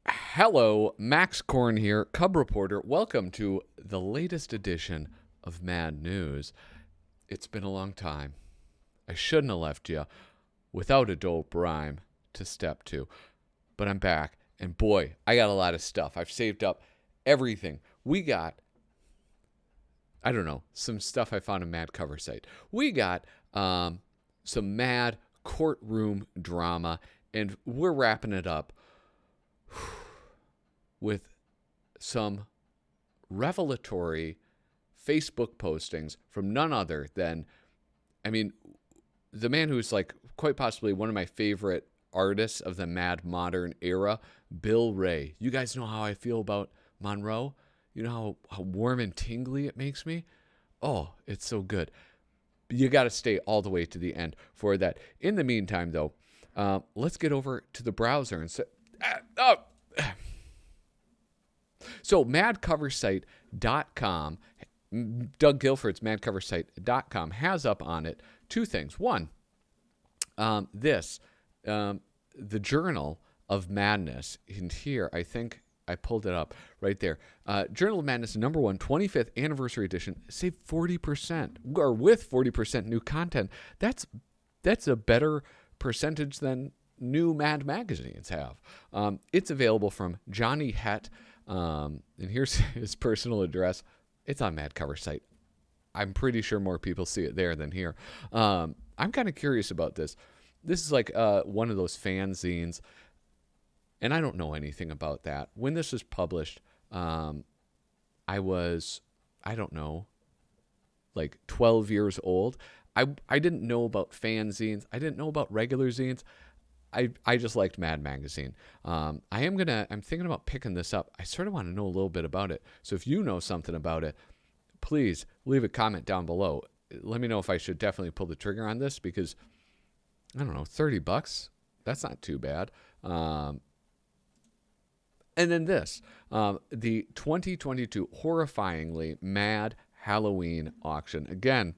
Hello, Max Korn here, Cub Reporter. Welcome to the latest edition of Mad News. It's been a long time. I shouldn't have left you without a dope rhyme to step to, but I'm back, and boy, I got a lot of stuff. I've saved up everything. We got, I don't know, some stuff I found in Mad Cover Site. We got some Mad courtroom drama, and we're wrapping it up with some revelatory Facebook postings from none other than, the man who's like quite possibly one of my favorite artists of the Mad Modern era, Bill Wray. You guys know how I feel about Monroe? You know how warm and tingly it makes me? Oh, it's so good. You got to stay all the way to the end for that. In the meantime, though, let's get over to the browser and say, So madcoversite.com, Doug Guilford's madcoversite.com has up on it two things. One, the Journal of Madness. And here, I think I pulled it up right there. Journal of Madness, number 1, 25th anniversary edition, saved 40%, or with 40% new content. That's a better percentage than new Mad magazines have. It's available from Johnny Het. And here's his personal address. It's on Mad Cover Site. I'm pretty sure more people see it there than here. I'm kind of curious about this. This is like one of those fanzines, and I don't know anything about that. When this was published, I was, I don't know, like 12 years old. I didn't know about fanzines. I didn't know about regular zines. I just liked Mad Magazine. I'm thinking about picking this up. I sort of want to know a little bit about it. So if you know something about it, please leave a comment down below. Let me know if I should definitely pull the trigger on this because, I don't know, $30. That's not too bad. And then this, the 2022 horrifyingly Mad Halloween auction. Again,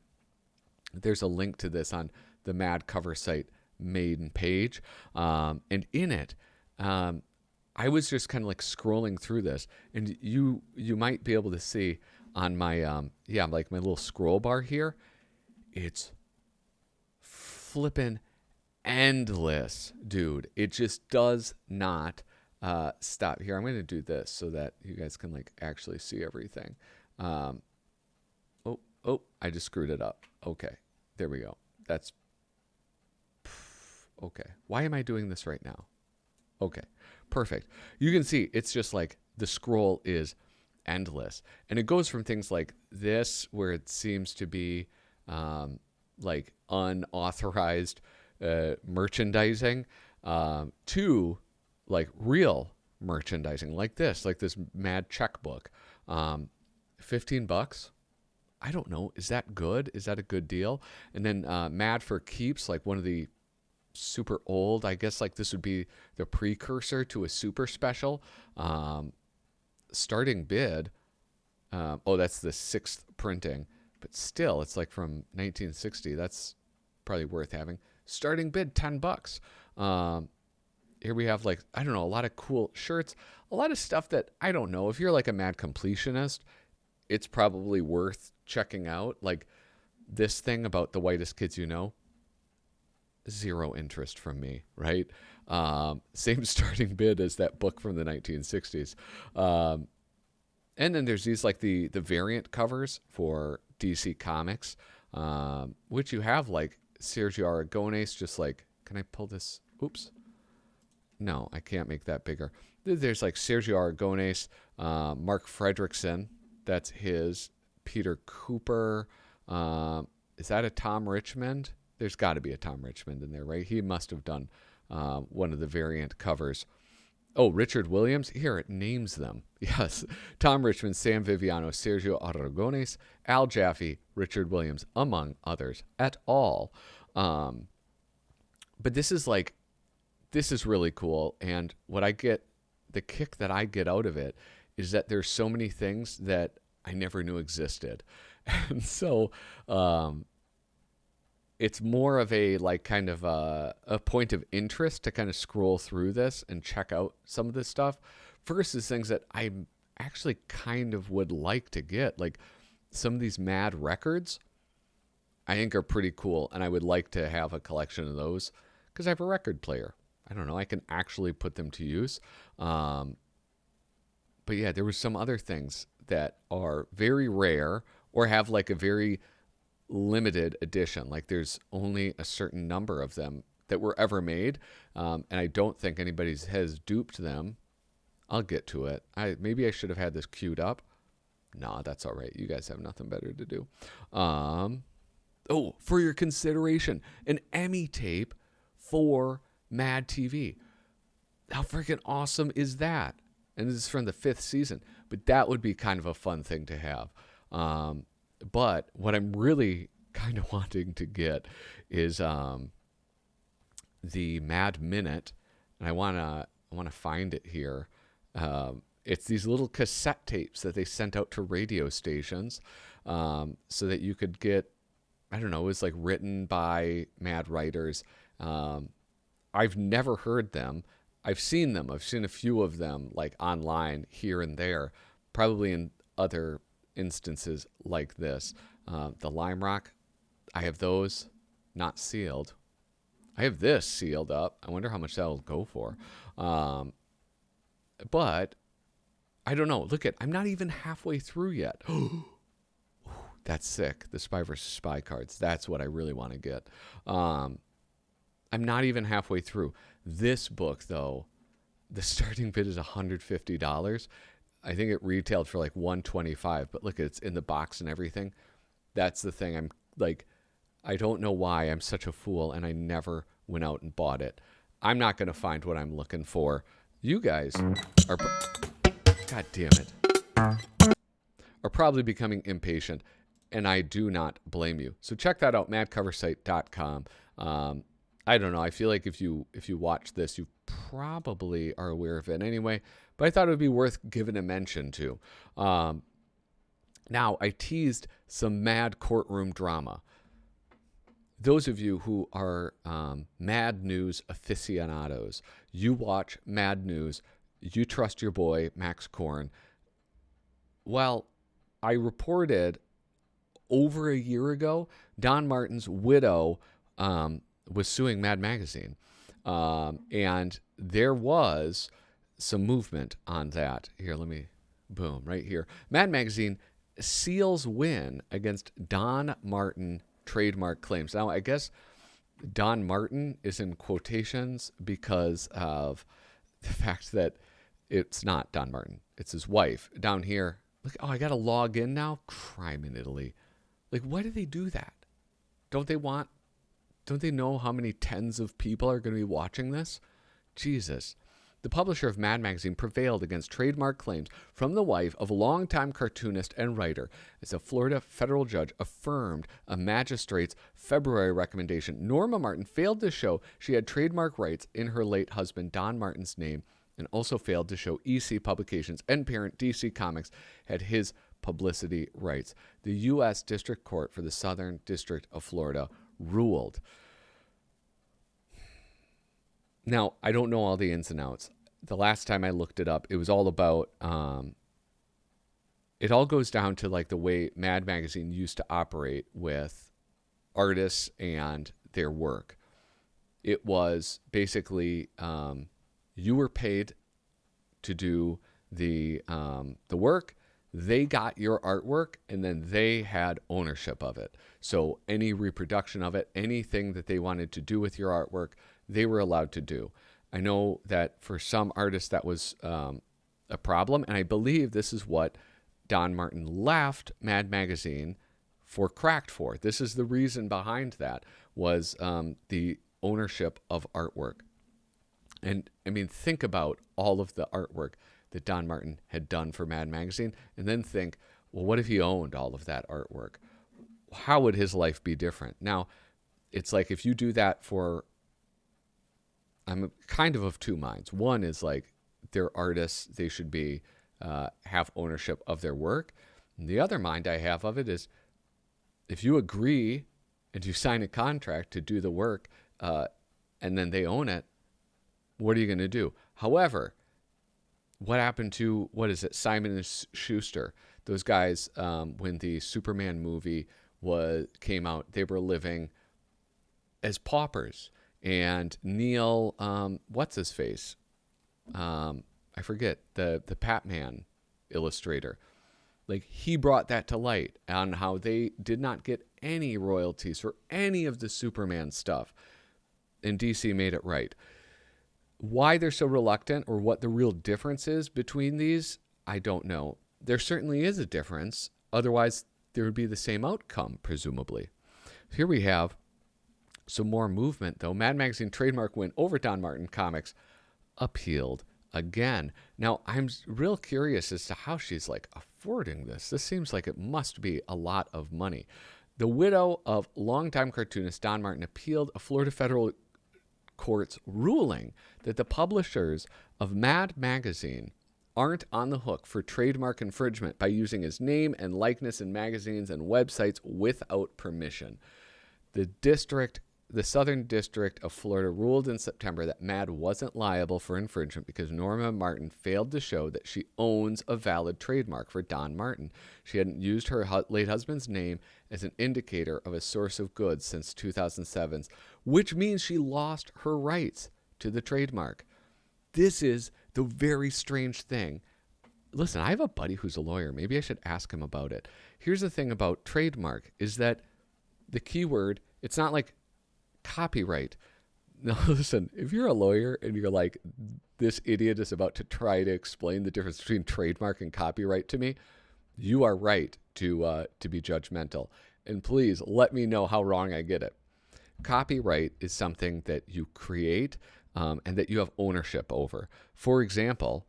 there's a link to this on the Mad Cover Site maiden page, and in it, I was just kind of like scrolling through this, and you might be able to see on my like my little scroll bar here, it's flippin' endless, dude. It just does not stop. Here, I'm going to do this so that you guys can like actually see everything. I just screwed it up. Okay, there we go. That's okay. Why am I doing this right now? Okay, perfect. You can see it's just like the scroll is endless. And it goes from things like this, where it seems to be like unauthorized merchandising, to like real merchandising like this Mad checkbook. $15. I don't know. Is that good? Is that a good deal? And then Mad for Keeps, like one of the super old, I guess like this would be the precursor to a super special. Starting bid, that's the 6th printing, but still it's like from 1960. That's probably worth having. Starting bid $10. Here we have like, I don't know, a lot of cool shirts, a lot of stuff that I don't know. If you're like a Mad completionist, it's probably worth checking out. Like this thing about the whitest kids you know, zero interest from me, right? Same starting bid as that book from the 1960s. And then there's these like the variant covers for DC Comics, which you have like Sergio Aragonés, just like, can I pull this? Oops. No, I can't make that bigger. There's like Sergio Aragonés, Mark Fredrickson, that's his, Peter Cooper. Is that a Tom Richmond? There's got to be a Tom Richmond in there, right? He must have done one of the variant covers. Oh, Richard Williams. Here, it names them. Yes. Tom Richmond, Sam Viviano, Sergio Aragonés, Al Jaffe, Richard Williams, among others, et al. But this is really cool. And the kick that I get out of it is that there's so many things that I never knew existed. And so it's more of a like kind of a point of interest to kind of scroll through this and check out some of this stuff versus things that I actually kind of would like to get. Like some of these Mad records, I think are pretty cool, and I would like to have a collection of those because I have a record player. I don't know, I can actually put them to use. But yeah, there was some other things that are very rare or have like a very limited edition. Like there's only a certain number of them that were ever made, and I don't think anybody has duped them. I'll get to it. Maybe I should have had this queued up. Nah, that's all right. You guys have nothing better to do. For your consideration, an Emmy tape for Mad TV. How freaking awesome is that? And this is from the 5th season, but that would be kind of a fun thing to have. But what I'm really kind of wanting to get is the Mad Minute, and I wanna find it here. It's these little cassette tapes that they sent out to radio stations, so that you could get. I don't know. It was like written by Mad writers. I've never heard them. I've seen them. I've seen a few of them like online here and there, probably in other instances like this. The Lime Rock, I have those not sealed. I have this sealed up. I wonder how much that'll go for. But I don't know. Look I'm not even halfway through yet. That's sick. The Spy vs. Spy cards. That's what I really want to get. I'm not even halfway through. This book, though, the starting bid is $150. I think it retailed for like $125. But look, it's in the box and everything. That's the thing. I'm like, I don't know why I'm such a fool and I never went out and bought it. I'm not going to find what I'm looking for. You guys are, God damn it, are probably becoming impatient. And I do not blame you. So check that out, madcoversite.com. I don't know. I feel like if you watch this, you probably are aware of it anyway. But I thought it would be worth giving a mention to. Now, I teased some Mad courtroom drama. Those of you who are Mad News aficionados, you watch Mad News, you trust your boy, Max Korn. Well, I reported over a year ago, Don Martin's widow was suing Mad Magazine. And there was some movement on that. Here, boom, right here. Mad Magazine seals win against Don Martin trademark claims. Now, I guess Don Martin is in quotations because of the fact that it's not Don Martin. It's his wife. Down here, look, I got to log in now? Crime in Italy. Like, why do they do that? Don't they know how many tens of people are going to be watching this? Jesus. The publisher of Mad Magazine prevailed against trademark claims from the wife of a longtime cartoonist and writer as a Florida federal judge affirmed a magistrate's February recommendation. Norma Martin failed to show she had trademark rights in her late husband Don Martin's name and also failed to show EC Publications and parent DC Comics had his publicity rights. The U.S. District Court for the Southern District of Florida ruled. Now, I don't know all the ins and outs. The last time I looked it up, it was all about, it all goes down to like the way Mad Magazine used to operate with artists and their work. It was basically, you were paid to do the work. They got your artwork, and then they had ownership of it. So any reproduction of it, anything that they wanted to do with your artwork, they were allowed to do. I know that for some artists that was a problem, and I believe this is what Don Martin left Mad Magazine for Cracked for. This is the reason behind that, was the ownership of artwork. And I mean, think about all of the artwork that Don Martin had done for Mad Magazine, and then think, well, what if he owned all of that artwork? How would his life be different? Now, it's like if you do that for, I'm kind of two minds. One is like they're artists, they should be have ownership of their work. And the other mind I have of it is if you agree and you sign a contract to do the work, and then they own it, what are you going to do? However, what happened to, what is it, Simon and Schuster? Those guys, when the Superman movie came out, they were living as paupers. And Neil, what's his face? I forget, the Patman illustrator. Like, he brought that to light on how they did not get any royalties for any of the Superman stuff. And DC made it right. Why they're so reluctant, or what the real difference is between these, I don't know. There certainly is a difference. Otherwise, there would be the same outcome, presumably. Here we have some more movement, though. Mad Magazine trademark win over Don Martin Comics appealed again. Now, I'm real curious as to how she's like affording this. This seems like it must be a lot of money. The widow of longtime cartoonist Don Martin appealed a Florida federal court's ruling that the publishers of Mad Magazine aren't on the hook for trademark infringement by using his name and likeness in magazines and websites without permission. The Southern District of Florida ruled in September that Mad wasn't liable for infringement because Norma Martin failed to show that she owns a valid trademark for Don Martin. She hadn't used her late husband's name as an indicator of a source of goods since 2007, which means she lost her rights to the trademark. This is the very strange thing. Listen, I have a buddy who's a lawyer. Maybe I should ask him about it. Here's the thing about trademark is that the keyword, it's not like copyright. Now, listen, if you're a lawyer and you're like, this idiot is about to try to explain the difference between trademark and copyright to me, you are right to be judgmental. And please let me know how wrong I get it. Copyright is something that you create and that you have ownership over. For example,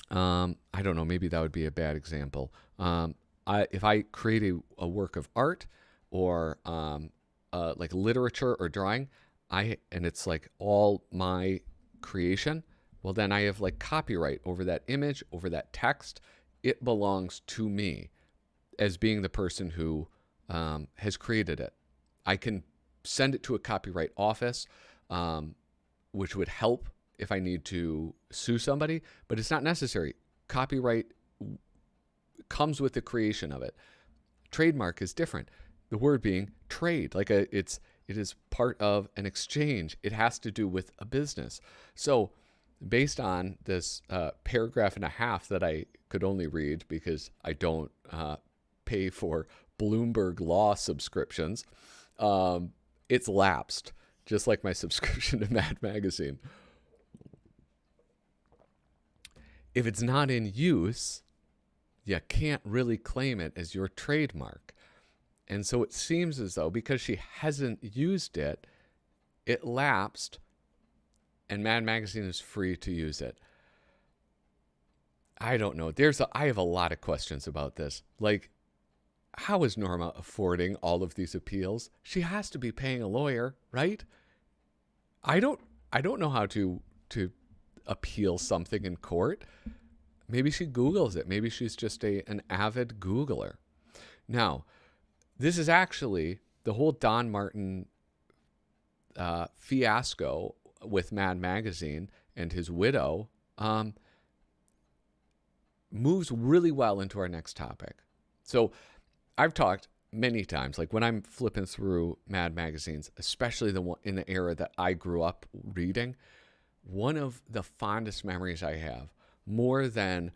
I don't know, maybe that would be a bad example. If I create a work of art or like literature or drawing, and it's like all my creation, well, then I have like copyright over that image, over that text. It belongs to me as being the person who has created it. I can send it to a copyright office, which would help if I need to sue somebody, but it's not necessary. Copyright comes with the creation of it. Trademark is different. The word being trade, like it is part of an exchange. It has to do with a business. So based on this paragraph and a half that I could only read because I don't pay for Bloomberg Law subscriptions, it's lapsed, just like my subscription to Mad Magazine. If it's not in use, you can't really claim it as your trademark. And so it seems as though because she hasn't used it, it lapsed, and Mad Magazine is free to use it. I don't know. I have a lot of questions about this. Like, how is Norma affording all of these appeals? She has to be paying a lawyer, right? I don't know how to appeal something in court. Maybe she Googles it. Maybe she's just an avid Googler. Now, this is actually the whole Don Martin fiasco with Mad Magazine and his widow moves really well into our next topic. So I've talked many times, like when I'm flipping through Mad magazines, especially the one in the era that I grew up reading, one of the fondest memories I have, more than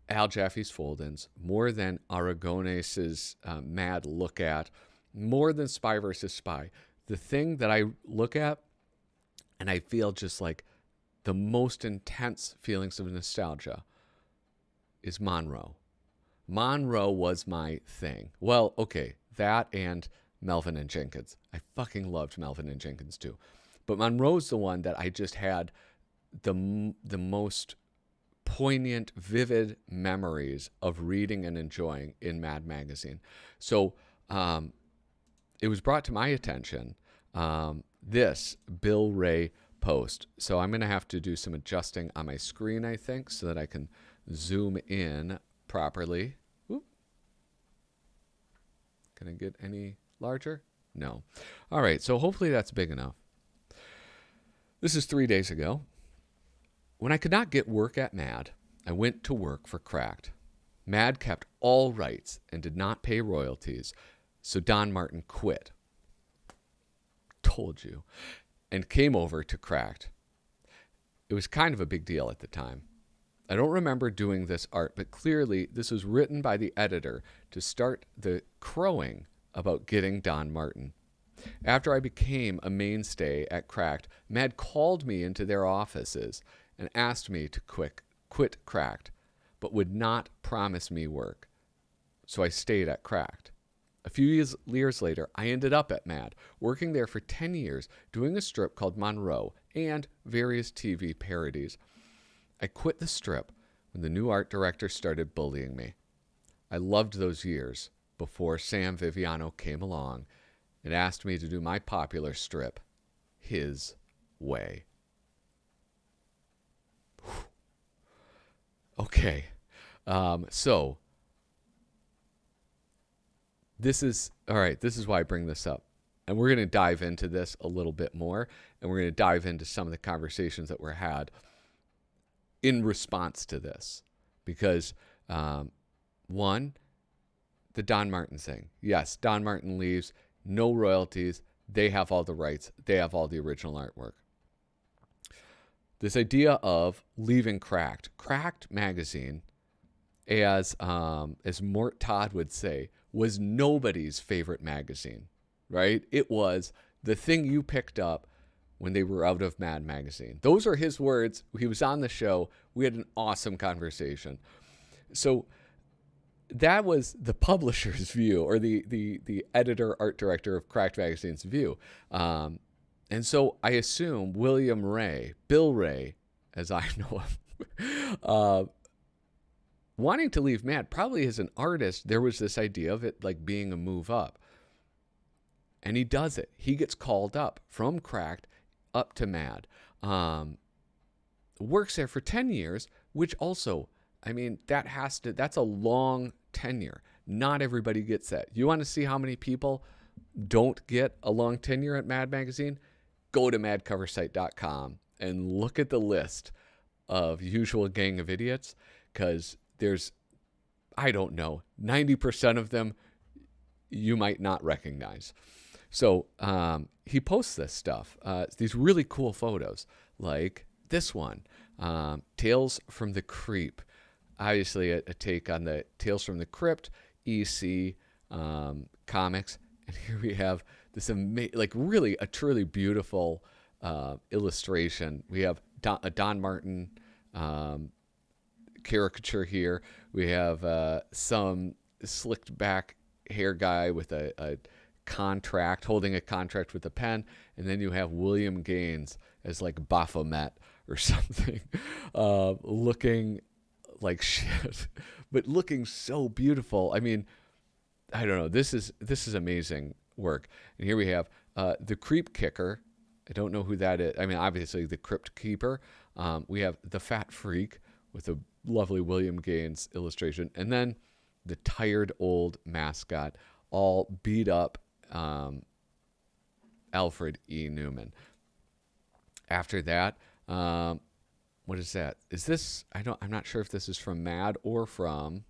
Al Jaffe's Fold-ins, more than Aragones' Mad Look At, more than Spy versus Spy, the thing that I look at and I feel just like the most intense feelings of nostalgia is Monroe. Monroe was my thing. Well, okay, that and Melvin and Jenkins. I fucking loved Melvin and Jenkins too. But Monroe's the one that I just had the most poignant, vivid memories of reading and enjoying in Mad Magazine. So it was brought to my attention, this Bill Wray post. So I'm going to have to do some adjusting on my screen, I think, so that I can zoom in properly. Oop. Can I get any larger? No. All right, so hopefully that's big enough. This is 3 days ago. When I could not get work at MAD, I went to work for Cracked. MAD kept all rights and did not pay royalties, so Don Martin quit. Told you. And came over to Cracked. It was kind of a big deal at the time. I don't remember doing this art, but clearly this was written by the editor to start the crowing about getting Don Martin. After I became a mainstay at Cracked, Mad called me into their offices and asked me to quit Cracked, but would not promise me work. So I stayed at Cracked. A few years later, I ended up at Mad, working there for 10 years, doing a strip called Monroe and various TV parodies. I quit the strip when the new art director started bullying me. I loved those years before Sam Viviano came along and asked me to do my popular strip his way. Okay, so this is why I bring this up. And we're going to dive into this a little bit more, and we're going to dive into some of the conversations that were had in response to this. Because, one, the Don Martin thing. Yes, Don Martin leaves, no royalties. They have all the rights. They have all the original artwork. This idea of leaving Cracked magazine, as Mort Todd would say, was nobody's favorite magazine, right? It was the thing you picked up when they were out of Mad magazine. Those are his words. He was on the show. We had an awesome conversation. So that was the publisher's view, or the editor, art director of Cracked magazine's view. And so I assume William Wray, Bill Wray, as I know him, wanting to leave Mad, probably as an artist, there was this idea of it like being a move up. And he does it. He gets called up from Cracked up to Mad. Works there for 10 years, which also, I mean, that's a long tenure. Not everybody gets that. You want to see how many people don't get a long tenure at Mad Magazine? Go to madcoversite.com and look at the list of Usual Gang of Idiots, because there's, I don't know, 90% of them you might not recognize. So he posts this stuff, these really cool photos, like this one, Tales from the Creep. Obviously a take on the Tales from the Crypt, EC comics. And here we have this really a truly beautiful illustration. We have a Don Martin caricature here. We have some slicked back hair guy with a contract, holding a contract with a pen, and then you have William Gaines as like Baphomet or something, looking like shit, but looking so beautiful. I mean, I don't know. This is amazing work. And here we have the Creep Kicker. I don't know who that is. I mean, obviously the Crypt Keeper. We have the Fat Freak with a lovely William Gaines illustration, and then the tired old mascot, all beat up Alfred E. Newman. After that, what is that? Is this? I'm not sure if this is from Mad or from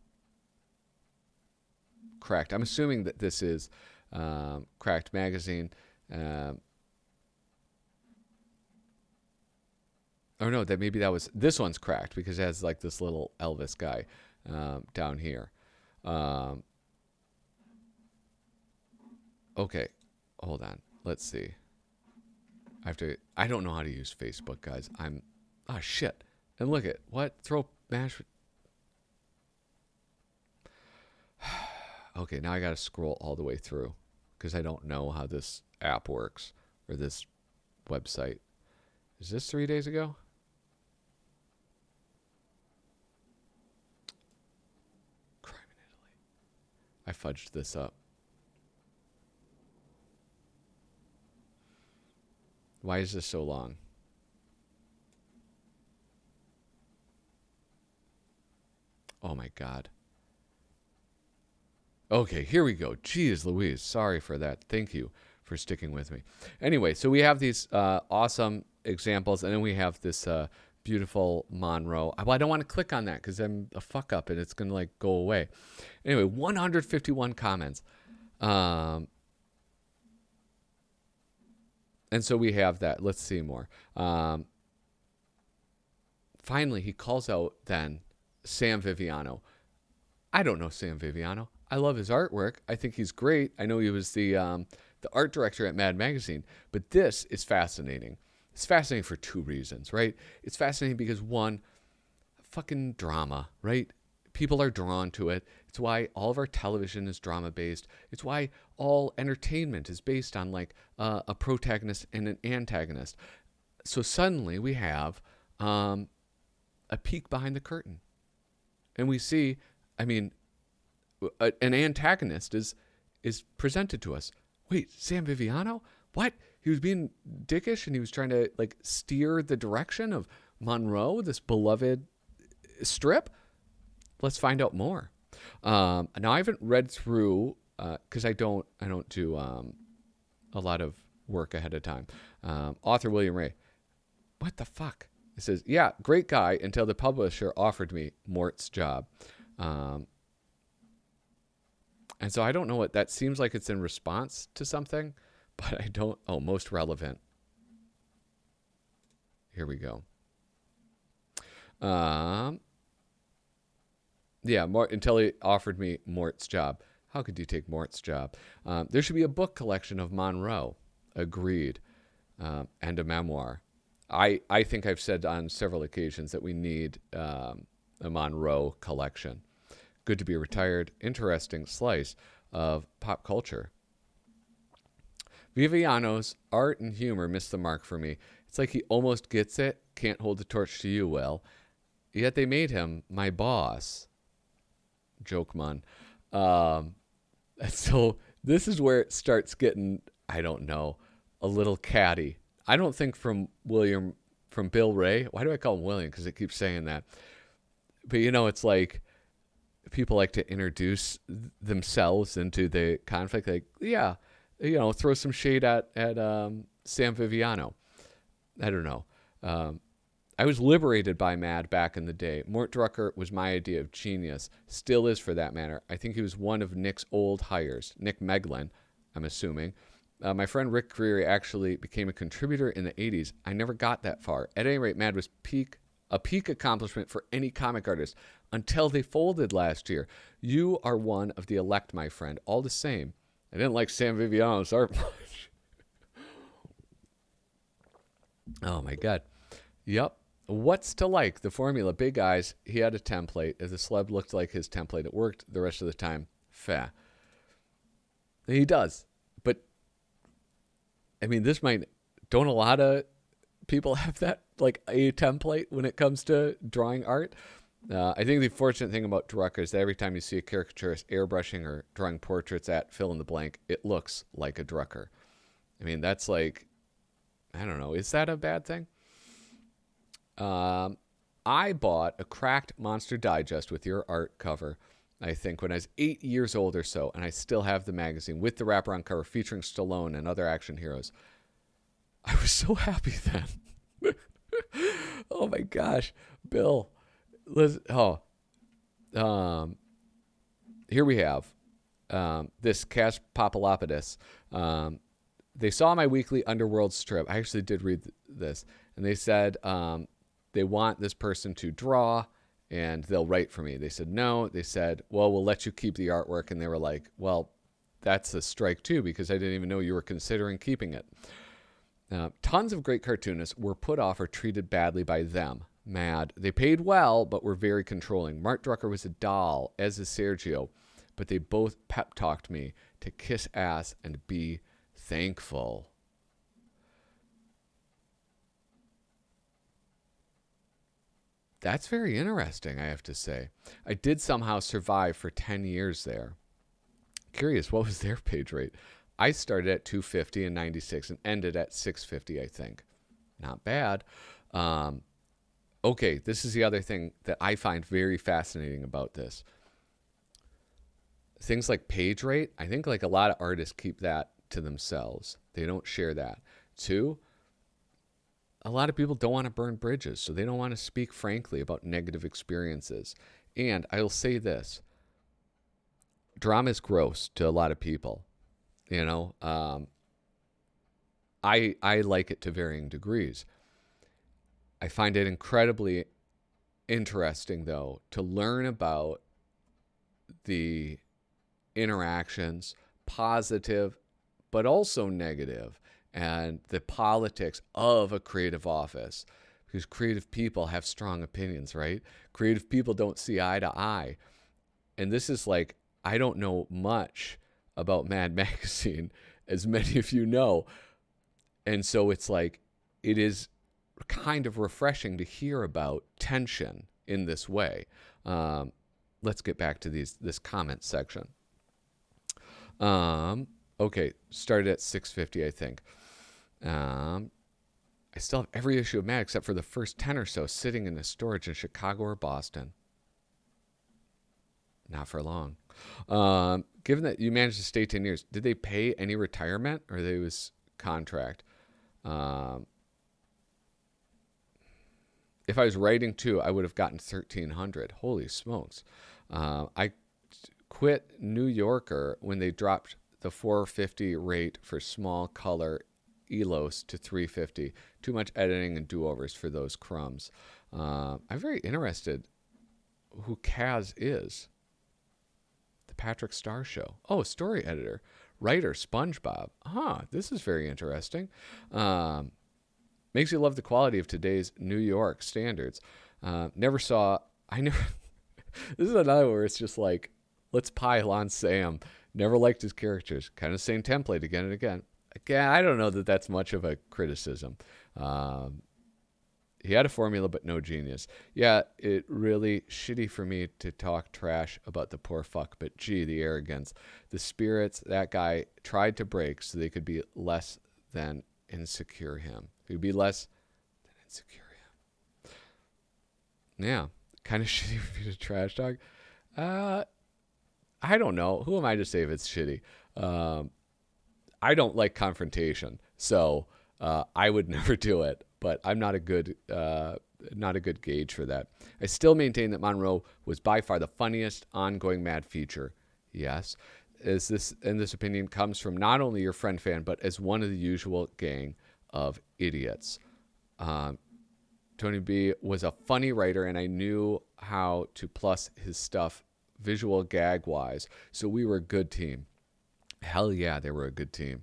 Cracked. I'm assuming that this is Cracked magazine. Or no, this one's Cracked, because it has like this little Elvis guy down here. Okay, hold on. Let's see. I don't know how to use Facebook, guys. Shit. And look at what? Okay, now I got to scroll all the way through because I don't know how this app works, or this website. Is this 3 days ago? Crime in Italy. I fudged this up. Why is this so long? Oh my God. Okay, here we go. Jeez Louise. Sorry for that. Thank you for sticking with me. Anyway, so we have these awesome examples, and then we have this beautiful Monroe. Well, I don't want to click on that because I'm a fuck up and it's going to like go away. Anyway, 151 comments. And so we have that. Let's see more. Finally, he calls out then Sam Viviano. I don't know Sam Viviano. I love his artwork. I think he's great. I know he was the art director at Mad Magazine. But this is fascinating. It's fascinating for two reasons, right? It's fascinating because, one, fucking drama, right? People are drawn to it. It's why all of our television is drama-based. It's why all entertainment is based on like a protagonist and an antagonist. So suddenly we have a peek behind the curtain. And we see, I mean, an antagonist is presented to us. Wait, Sam Viviano? What? He was being dickish and he was trying to like steer the direction of Monroe, this beloved strip? Let's find out more. Now I haven't read through because I don't do a lot of work ahead of time. Author William Wray. What the fuck? It says, yeah, great guy until the publisher offered me Mort's job. And so I don't know what that seems like. It's in response to something, but I don't. Oh, most relevant. Here we go. Yeah, until he offered me Mort's job. How could you take Mort's job? There should be a book collection of Monroe. Agreed. And a memoir. I think I've said on several occasions that we need a Monroe collection. Good to be retired. Interesting slice of pop culture. Viviano's art and humor missed the mark for me. It's like he almost gets it, can't hold the torch to you, Will. Yet they made him my boss. Joke man. So this is where it starts getting, I don't know, a little catty. I don't think from Bill Wray. Why do I call him William? Because it keeps saying that. But it's like people like to introduce themselves into the conflict. Like, yeah, throw some shade at Sam Viviano. I don't know. I was liberated by Mad back in the day. Mort Drucker was my idea of genius. Still is, for that matter. I think he was one of Nick's old hires. Nick Meglin, I'm assuming. My friend Rick Greery actually became a contributor in the 80s. I never got that far. At any rate, Mad was a peak accomplishment for any comic artist until they folded last year. You are one of the elect, my friend. All the same, I didn't like Sam Viviano's art much. Oh, my God. Yep. What's to like? The formula, big eyes. He had a template. If the celeb looked like his template, it worked. The rest of the time, He does. But, I mean, don't a lot of people have that, like a template when it comes to drawing art? I think the fortunate thing about Drucker is that every time you see a caricaturist airbrushing or drawing portraits at fill in the blank, it looks like a Drucker. I mean, that's like, I don't know. Is that a bad thing? I bought a cracked Monster Digest with your art cover, I think, when I was 8 years old or so, and I still have the magazine with the wraparound cover featuring Stallone and other action heroes. I was so happy then. Oh my gosh, Bill. Here we have this Cash Papalopoulos. They saw my weekly Underworld strip. I actually did read this, and they said they want this person to draw and they'll write for me. They said no. They said, well, we'll let you keep the artwork. And they were like, well, that's a strike too, because I didn't even know you were considering keeping it. Tons of great cartoonists were put off or treated badly by them. Mad. They paid well, but were very controlling. Mark Drucker was a doll, as is Sergio, but they both pep talked me to kiss ass and be thankful. That's very interesting, I have to say. I did somehow survive for 10 years there. Curious, what was their page rate? I started at 250 in 96 and ended at 650, I think. Not bad. Okay, this is the other thing that I find very fascinating about this. Things like page rate, I think like a lot of artists keep that to themselves. They don't share that. 2, a lot of people don't want to burn bridges, so they don't want to speak frankly about negative experiences. And I will say this, drama is gross to a lot of people. I like it to varying degrees. I find it incredibly interesting, though, to learn about the interactions, positive, but also negative, and the politics of a creative office. Because creative people have strong opinions, right? Creative people don't see eye to eye. And this is like, I don't know much about Mad Magazine, as many of you know. And so it's like, it is kind of refreshing to hear about tension in this way. Let's get back to this comment section. Okay, started at 650, I think. I still have every issue of Mad except for the first 10 or so sitting in the storage in Chicago or Boston. Not for long. Given that you managed to stay 10 years, did they pay any retirement or they was contract? If I was writing too, I would have gotten 1,300. Holy smokes. I quit New Yorker when they dropped the $450 rate for small color Elos to $350. Too much editing and do-overs for those crumbs. I'm very interested who Kaz is. The Patrick Star Show. Oh, story editor. Writer, SpongeBob. This is very interesting. Makes you love the quality of today's New York standards. I never. This is another where it's just like, let's pile on Sam. Never liked his characters. Kind of same template again and again. Again, I don't know that that's much of a criticism. He had a formula, but no genius. Yeah, it really shitty for me to talk trash about the poor fuck, but gee, the arrogance. The spirits that guy tried to break so they could be less than insecure him. He would be less than insecure him. Yeah, kind of shitty for me to trash talk. I don't know. Who am I to say if it's shitty? I don't like confrontation, so I would never do it. But I'm not a good gauge for that. I still maintain that Monroe was by far the funniest ongoing Mad feature. Yes, this opinion comes from not only your friend fan, but as one of the usual gang of idiots. Tony B was a funny writer, and I knew how to plus his stuff visual gag wise. So we were a good team. Hell yeah, they were a good team.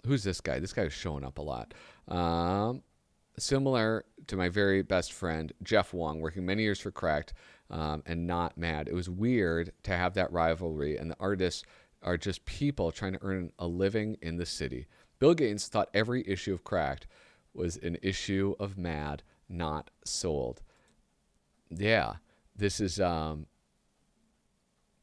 Who's this guy? This guy is showing up a lot. Similar to my very best friend, Jeff Wong, working many years for Cracked and not Mad. It was weird to have that rivalry, and the artists are just people trying to earn a living in the city. Bill Gaines thought every issue of Cracked was an issue of Mad, not sold. Yeah, this is... yeah,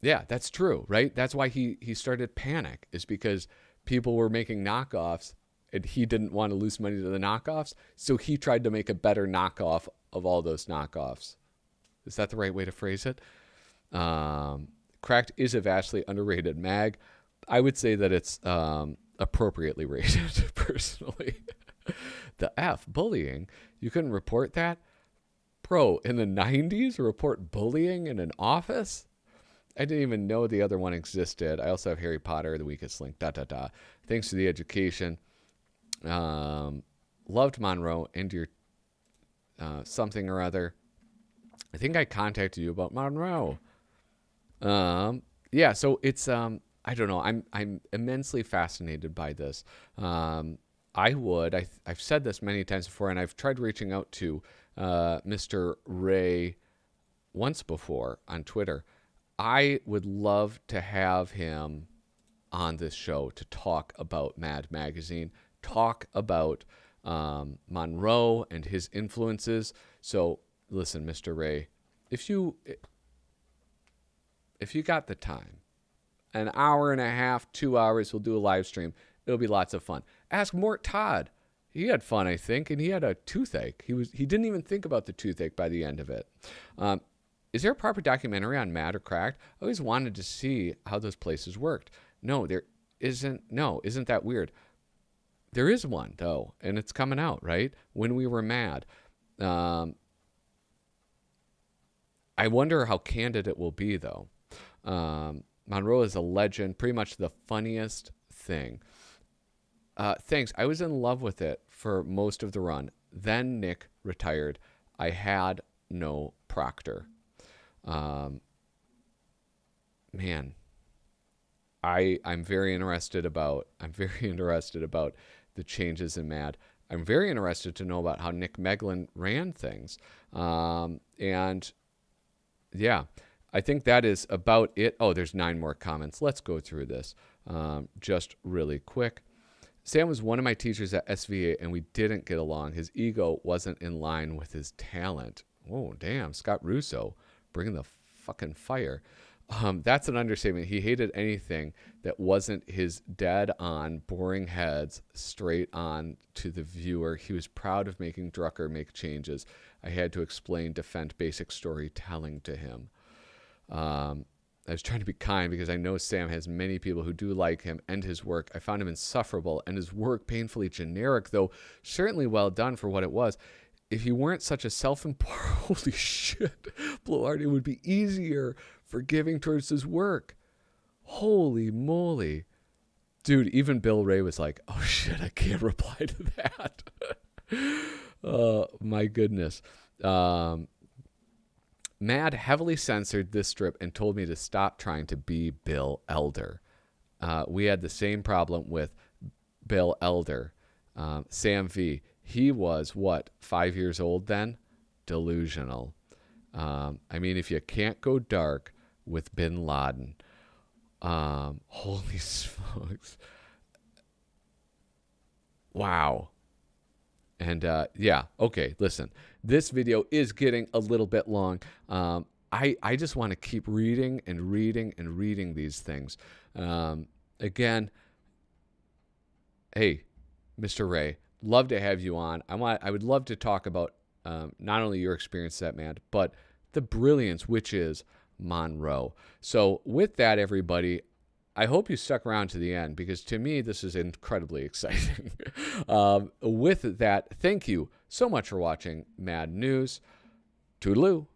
that's true, right? That's why he started Panic, is because people were making knockoffs and he didn't want to lose money to the knockoffs. So he tried to make a better knockoff of all those knockoffs. Is that the right way to phrase it? Cracked is a vastly underrated mag. I would say that it's appropriately rated, personally. The F, bullying. You couldn't report that? Bro, in the 90s, report bullying in an office? I didn't even know the other one existed. I also have Harry Potter, The Weakest Link, ... Thanks to the education. Loved Monroe and your something or other. I think I contacted you about Monroe. Yeah, so it's I don't know. I'm immensely fascinated by this. I've said this many times before, and I've tried reaching out to Mr. Wray once before on Twitter. I would love to have him on this show to talk about Mad Magazine, talk about Monroe and his influences. So listen, Mr. Wray, if you got the time, an hour and a half, 2 hours, we'll do a live stream. It'll be lots of fun. Ask Mort Todd. He had fun, I think, and he had a toothache. He didn't even think about the toothache by the end of it. is there a proper documentary on Mad or Cracked? I always wanted to see how those places worked. No, there isn't. No, isn't that weird? There is one, though, and it's coming out, right? When We Were Mad. I wonder how candid it will be, though. Monroe is a legend, pretty much the funniest thing. Thanks. I was in love with it for most of the run. Then Nick retired. I had no Proctor. Man, I'm very interested about the changes in Mad. I'm very interested to know about how Nick Meglin ran things. And yeah, I think that is about it. Oh, there's 9 more comments. Let's go through this just really quick. Sam was one of my teachers at SVA, and we didn't get along. His ego wasn't in line with his talent. Oh, damn. Scott Russo bringing the fucking fire. That's an understatement. He hated anything that wasn't his dead-on, boring heads straight on to the viewer. He was proud of making Drucker make changes. I had to defend basic storytelling to him. I was trying to be kind because I know Sam has many people who do like him and his work. I found him insufferable and his work painfully generic, though certainly well done for what it was. If he weren't such a self-important, holy shit, Bloardi would be easier forgiving towards his work. Holy moly. Dude, even Bill Wray was like, oh shit, I can't reply to that. Oh, my goodness. Mad heavily censored this strip and told me to stop trying to be Bill Elder. We had the same problem with Bill Elder. Sam V. He was, 5 years old then? Delusional. I mean, if you can't go dark with Bin Laden. Holy smokes. Wow. And yeah, okay, listen. This video is getting a little bit long. I just want to keep reading and reading and reading these things. Again, hey, Mr. Wray, love to have you on. I would love to talk about not only your experience at Mad, but the brilliance which is Monroe. So with that, everybody, I hope you stuck around to the end because to me, this is incredibly exciting. With that, thank you so much for watching Mad News. Toodaloo.